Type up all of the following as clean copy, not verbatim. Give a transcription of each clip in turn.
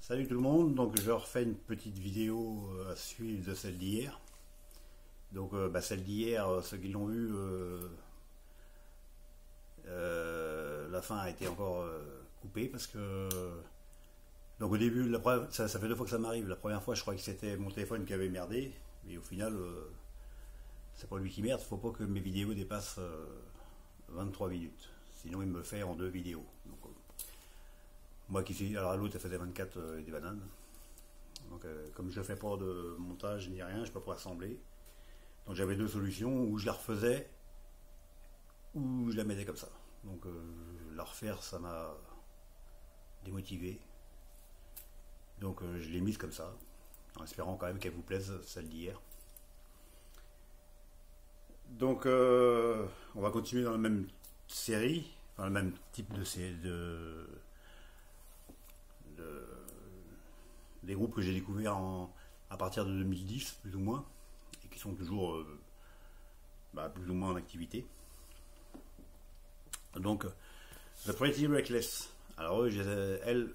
Salut tout le monde, donc je refais une petite vidéo à suivre de celle d'hier. Donc celle d'hier, ceux qui l'ont vue, la fin a été encore coupée parce que donc au début, ça fait 2 fois que ça m'arrive. La première fois, je croyais que c'était mon téléphone qui avait merdé, mais au final, c'est pas lui qui merde. Faut pas que mes vidéos dépassent 23 minutes, sinon il me fait en 2 vidéos. Donc, moi qui suis. Alors l'autre elle faisait 24 et des bananes. Donc comme je fais pas de montage ni rien, je peux pas assembler. Donc j'avais 2 solutions, où je la refaisais, ou je la mettais comme ça. Donc la refaire ça m'a démotivé. Donc je l'ai mise comme ça, en espérant quand même qu'elle vous plaise, celle d'hier. Donc on va continuer dans la même série, dans le même type de série des groupes que j'ai découverts à partir de 2010, plus ou moins, et qui sont toujours plus ou moins en activité. Donc, The Pretty Reckless. Alors, eux, le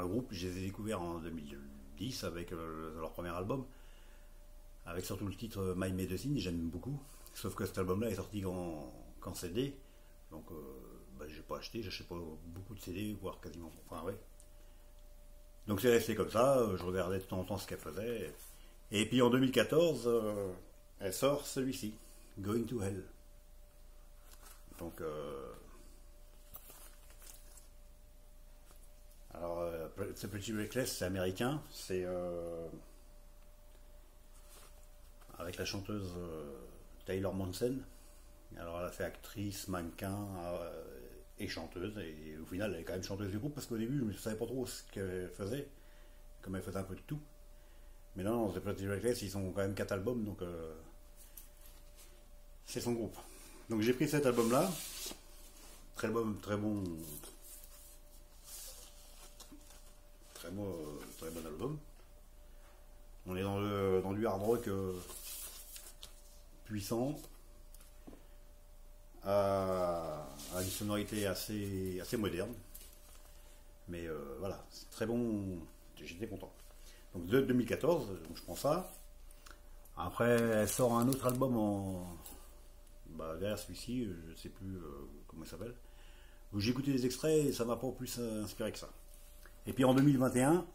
groupe, je les ai découverts en 2010 avec leur premier album, avec surtout le titre My Medicine, j'aime beaucoup. Sauf que cet album-là est sorti qu'en CD, donc j'ai pas acheté, j'achète pas beaucoup de CD, voire quasiment. Enfin, ouais. Donc c'est resté comme ça, je regardais de temps en temps ce qu'elle faisait. Et puis en 2014, elle sort celui-ci, Going to Hell. Donc, The Pretty Reckless, c'est américain, c'est avec la chanteuse Taylor Momsen. Alors elle a fait actrice, mannequin et chanteuse, et au final elle est quand même chanteuse du groupe, parce qu'au début je ne savais pas trop ce qu'elle faisait, comme elle faisait un peu de tout. Mais non, The Pretty Reckless, ils sont quand même 4 albums, donc c'est son groupe. Donc j'ai pris cet album là, très bon, très bon album. On est dans du hard rock puissant, à une sonorité assez moderne, mais voilà, c'est très bon, j'étais content. Donc de 2014, donc je prends ça. Après elle sort un autre album derrière celui-ci, je sais plus comment il s'appelle, où j'ai écouté des extraits et ça m'a pas plus inspiré que ça. Et puis en 2021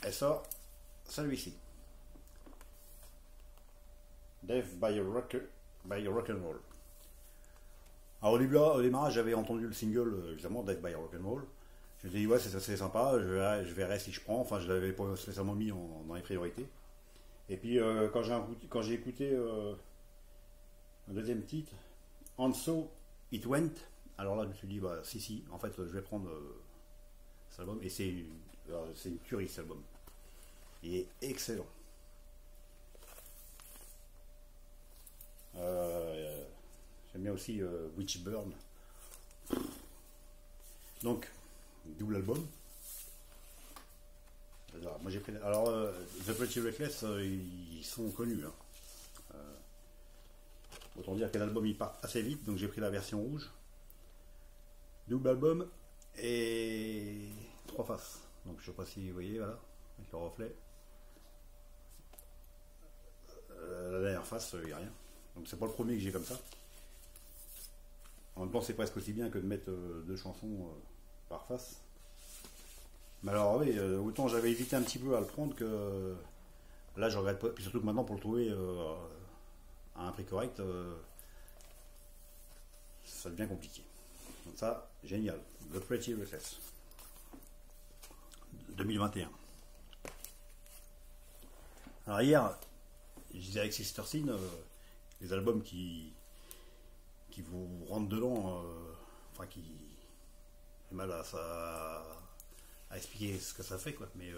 elle sort celui-ci, Death by Rock'n'Roll. Alors au démarrage j'avais entendu le single, évidemment, Death by Rock'n'Roll. Je me suis dit ouais, c'est sympa, je verrai si je prends, enfin je l'avais pas spécialement mis dans les priorités. Et puis quand j'ai écouté un deuxième titre, And So It Went, alors là je me suis dit si, en fait je vais prendre cet album, et c'est une tuerie cet album. Il est excellent. J'aime bien aussi Witchburn. Donc, double album. Alors, moi j'ai pris. Alors, The Pretty Reckless, ils sont connus. Hein. Autant dire que l'album il part assez vite, donc j'ai pris la version rouge. Double album et 3 faces. Donc je sais pas si vous voyez, voilà, avec le reflet. La dernière face, il n'y a rien. Donc c'est pas le premier que j'ai comme ça. En même temps, c'est presque aussi bien que de mettre 2 chansons par face. Mais alors oui, autant j'avais hésité un petit peu à le prendre, que là je regrette pas. Puis surtout que maintenant, pour le trouver à un prix correct, ça devient compliqué. Donc ça, génial. The Pretty Reckless 2021. Alors hier, je disais avec Sister Sin, les albums qui vous rentrent dedans, enfin qui j'ai mal à expliquer ce que ça fait, quoi, mais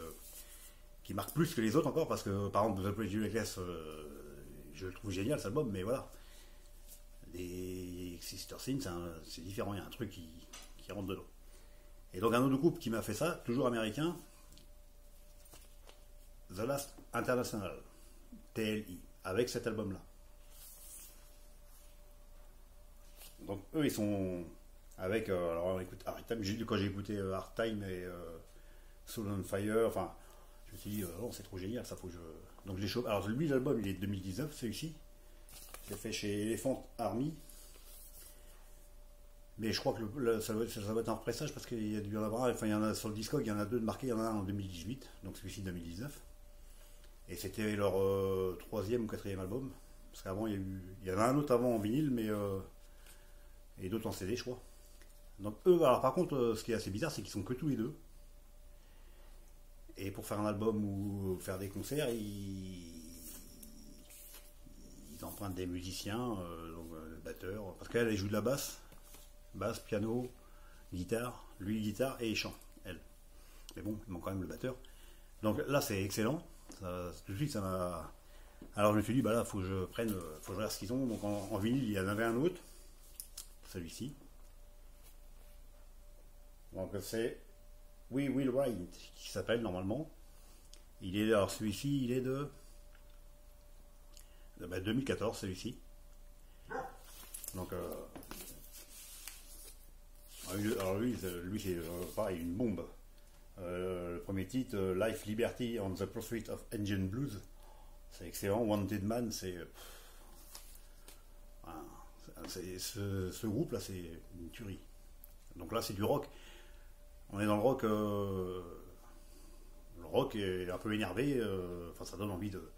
qui marque plus que les autres encore, parce que par exemple The Pretty Reckless, je le trouve génial cet album, mais voilà, les Sister Sin c'est différent, il y a un truc qui rentre dedans. Et donc un autre groupe qui m'a fait ça, toujours américain, The Last International, TLI, avec cet album là. Donc eux ils sont avec alors on écoute Hard Time, quand j'ai écouté Hard Time et Soul on Fire, enfin, je me suis dit, oh, c'est trop génial, ça faut que je. Donc je l'ai chopé. Alors lui, l'album, il est de 2019, celui-ci. C'est fait chez Elephant Army. Mais je crois que ça va être un repressage parce qu'il y a dû y en avoir. Enfin, il y en a sur le Discog, il y en a deux de marqués, il y en a un en 2018, donc celui-ci 2019. Et c'était leur troisième ou quatrième album. Parce qu'avant, il y en a un autre avant en vinyle, mais et d'autres en CD, je crois. Donc eux, alors par contre, ce qui est assez bizarre, c'est qu'ils sont que tous les deux. Et pour faire un album ou faire des concerts, ils empruntent des musiciens, donc batteurs, parce qu'elle joue de la basse, piano, guitare, lui guitare et chant, elle. Mais bon, il manque quand même le batteur. Donc là, c'est excellent. Tout de suite, ça m'a. Alors je me suis dit, bah là, faut que je regarde ce qu'ils ont. Donc en vinyle, il y en avait un autre, celui-ci. Donc c'est We Will Ride, qui s'appelle normalement. Alors celui-ci, il est de 2014, celui-ci. Donc alors lui c'est pareil, une bombe. Le premier titre, Life Liberty on the Pursuit of Engine Blues, c'est excellent. Wanted Man, ce groupe là, c'est une tuerie. Donc là, c'est du rock. On est dans le rock. Le rock est un peu énervé. Enfin, ça donne envie de.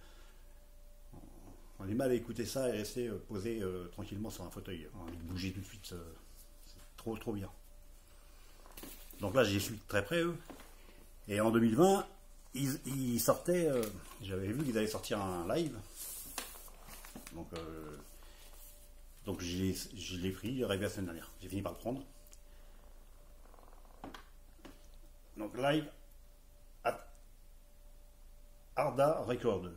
On a du mal à écouter ça et rester posé tranquillement sur un fauteuil. On a envie de bouger tout de suite. C'est trop, trop bien. Donc là, j'y suis très près, eux. Et en 2020, ils sortaient. J'avais vu qu'ils allaient sortir un live. Donc je l'ai pris, arrivé la semaine dernière. J'ai fini par le prendre. Donc live at Arda Record.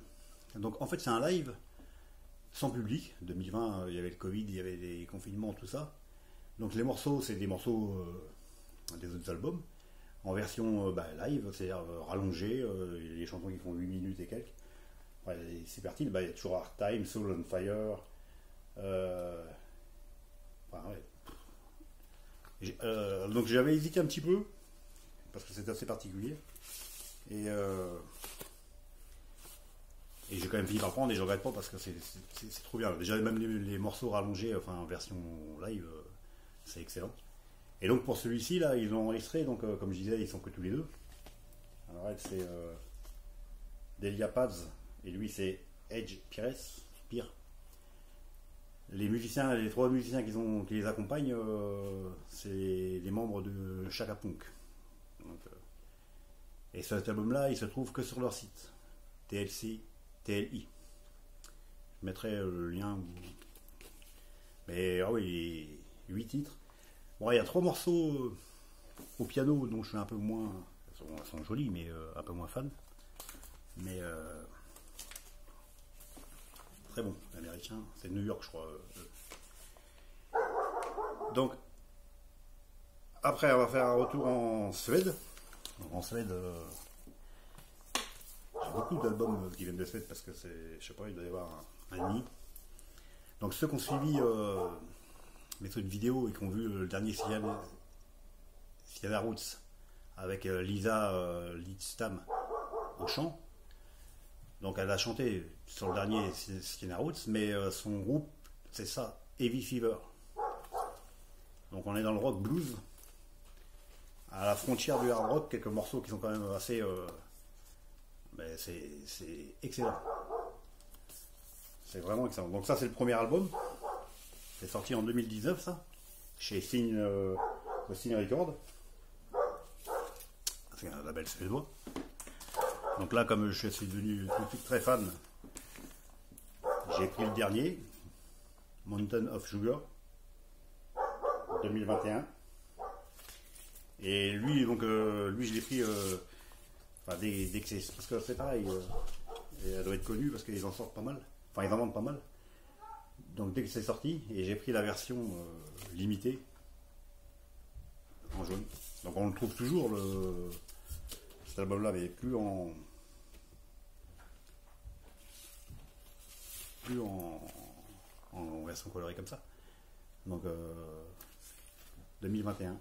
Donc en fait, c'est un live sans public. 2020, il y avait le Covid, il y avait des confinements, tout ça. Donc les morceaux, c'est des morceaux des autres albums en version live, c'est-à-dire rallongé. Il y a des chansons qui font 8 minutes et quelques. Ouais, c'est parti. Il y a toujours Hard Time, Soul on Fire. Donc j'avais hésité un petit peu parce que c'est assez particulier. Et j'ai quand même fini par le prendre et je regrette pas parce que c'est trop bien. Déjà même les morceaux rallongés, enfin en version live, c'est excellent. Et donc pour celui-ci là, ils ont enregistré, donc comme je disais, ils sont que tous les deux. Alors elle c'est Delia Paz et lui c'est Edge Pire. Les musiciens, les trois musiciens qui les accompagnent, c'est les membres de Chaka Punk. Donc, et cet album-là, il se trouve que sur leur site, TLI. Je mettrai le lien. Mais ah oui, 8 titres. Bon, il y a 3 morceaux au piano, dont je suis un peu moins. Elles sont jolies, mais un peu moins fan. Mais très bon, l'américain. C'est New York, je crois. Donc, après, on va faire un retour en Suède. Donc, en Suède, j'ai beaucoup d'albums qui viennent de Suède parce que c'est, je sais pas, il doit y avoir un demi. Donc, ceux qui ont suivi mes trucs vidéo et qui ont vu le dernier Sienna Roots avec Lisa Lidstam au chant. Donc, elle a chanté sur le dernier Sienna Roots, mais son groupe, c'est ça, Heavy Fever. Donc on est dans le rock blues, à la frontière du hard rock, quelques morceaux qui sont quand même assez... mais c'est excellent. C'est vraiment excellent. Donc ça c'est le premier album. C'est sorti en 2019 ça, chez Cine Record. C'est un label suédois. Donc là comme je suis devenu tout de suite très fan, j'ai pris le dernier, Mountain of Sugar. 2021 et lui donc lui je l'ai pris dès que c'est parce que c'est pareil et elle doit être connue parce qu'ils en sortent pas mal, enfin ils en vendent pas mal, donc dès que c'est sorti et j'ai pris la version limitée en jaune, donc on le trouve toujours cet album là mais plus en version colorée comme ça, donc 2021.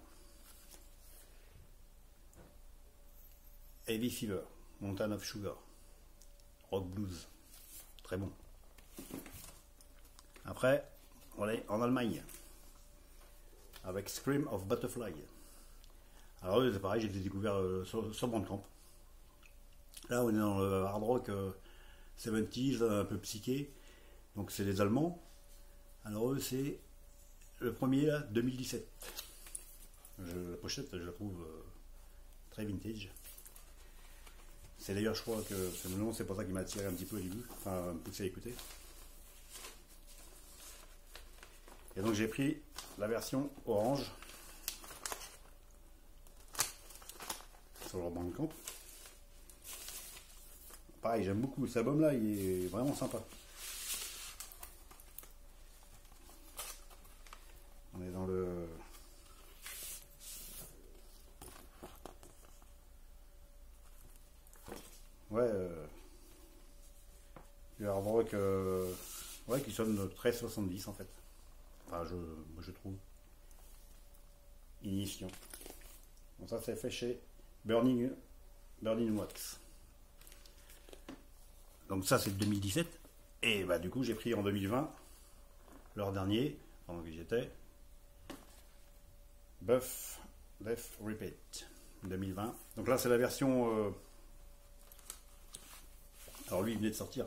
Heavy Fever, Mountain of Sugar, Rock Blues, très bon. Après, on est en Allemagne, avec Scream of Butterfly. Alors c'est pareil, j'ai découvert sur Bandcamp. Là, on est dans le hard rock 70s, un peu psyché. Donc c'est les Allemands. Alors eux, c'est le premier, là, 2017. La pochette, je la trouve très vintage. C'est d'ailleurs, je crois que c'est pour ça qu'il m'a attiré un petit peu au début, enfin, me poussé à écouter. Et donc j'ai pris la version orange sur leur Bandcamp. Pareil, j'aime beaucoup cet album là, il est vraiment sympa. On est dans le du hard rock ouais, qui sonne très 70 en fait. Enfin, moi je trouve. Ignition. Donc ça c'est fait chez Burning Wax. Donc ça c'est 2017. Et bah du coup j'ai pris en 2020 leur dernier, pendant que j'y étais, Buff Death Repeat 2020. Donc là c'est la version alors lui il venait de sortir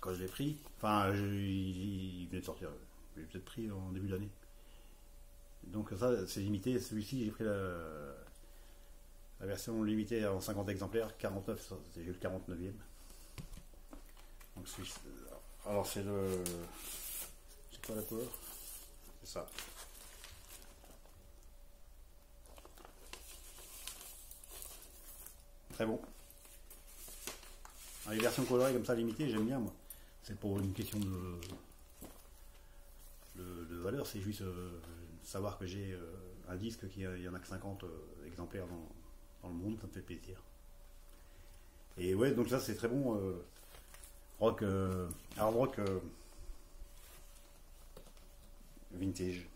quand je l'ai pris, enfin il venait de sortir, je l'ai peut-être pris en début d'année. Donc ça c'est limité, celui-ci j'ai pris la version limitée en 50 exemplaires, 49, j'ai eu le 49e. Donc alors c'est le... c'est quoi la couleur? C'est ça. Très bon. Alors, les versions colorées comme ça limitées, j'aime bien moi. C'est pour une question de valeur, c'est juste savoir que j'ai un disque qu'il y en a que 50 exemplaires dans le monde, ça me fait plaisir. Et ouais, donc ça c'est très bon. Rock, hard rock vintage.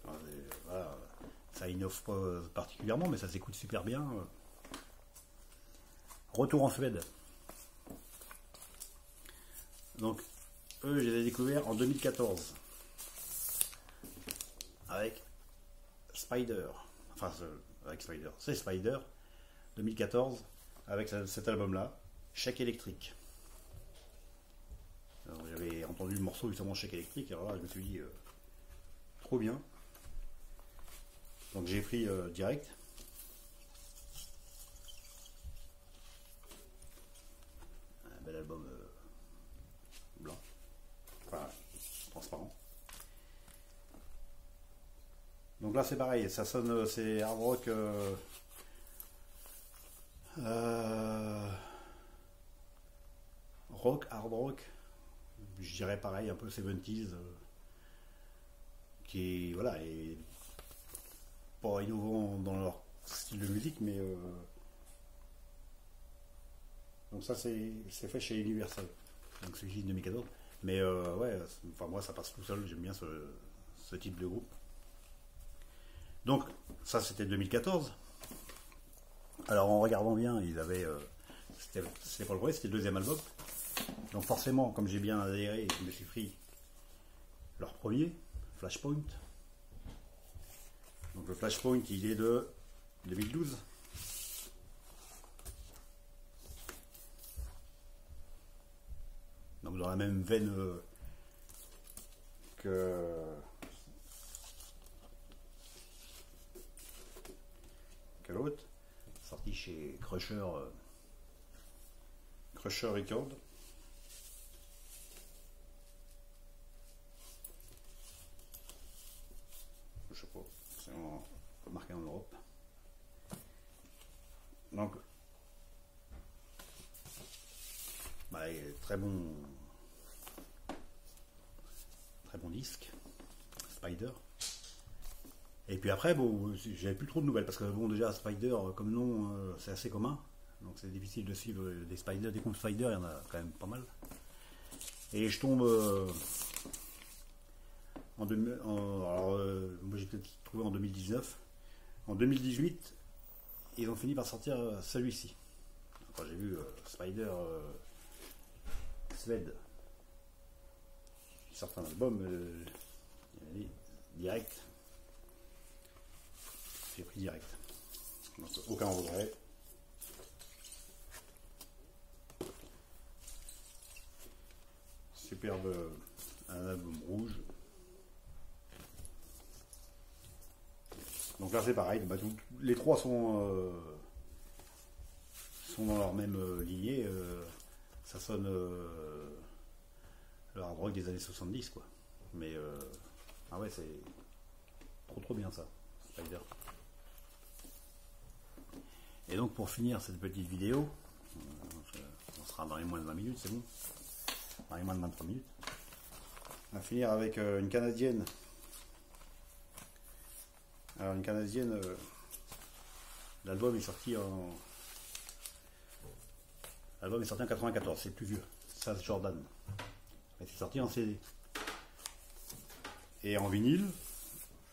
Alors, voilà, ça innove pas particulièrement, mais ça s'écoute super bien. Retour en Suède. Donc, eux, je les ai découverts en 2014 avec Spider. Enfin, avec Spider. C'est Spider 2014 avec cet album-là, Chèque électrique. J'avais entendu le morceau justement Chèque électrique, alors là, je me suis dit trop bien. Donc j'ai pris direct. Un bel album blanc, enfin transparent. Donc là c'est pareil, ça sonne, c'est hard rock rock, hard rock, je dirais pareil, un peu 70s, qui voilà, est pas innovant dans leur style de musique, mais donc ça c'est fait chez Universal, donc celui-ci de 2014, mais ouais, enfin moi ça passe tout seul, j'aime bien ce type de groupe. Donc ça c'était 2014. Alors en regardant bien, ils avaient c'était pas le premier, c'était le deuxième album. Donc forcément, comme j'ai bien adhéré, je me suis pris leur premier, Flashpoint. Donc le Flashpoint, il est de 2012. Donc dans la même veine que l'autre, sorti chez Crusher Records. Je sais pas, c'est marqué en Europe. Donc, bah, très bon disque, Spider. Et puis après, bon, j'avais plus trop de nouvelles parce que bon, déjà Spider comme nom, c'est assez commun, donc c'est difficile de suivre des Spider, des groupes Spider, il y en a quand même pas mal. Et je tombe Moi j'ai peut-être trouvé en 2019. En 2018, ils ont fini par sortir celui-ci. Quand j'ai vu Spider Sled, ils sortent un album direct. J'ai pris direct. Donc, aucun regret. Superbe, un album rouge. Donc là c'est pareil, bah, les trois sont dans leur même lignée. Ça sonne le hard rock des années 70 quoi. Mais ah ouais, c'est trop bien ça, Spider. Et donc pour finir cette petite vidéo, on sera dans les moins de 20 minutes, c'est bon. Dans les moins de 23 minutes. On va finir avec une Canadienne. Alors une Canadienne, l'album est sorti en 94, c'est le plus vieux. Ça c'est Jordan. Et c'est sorti en CD. Et en vinyle,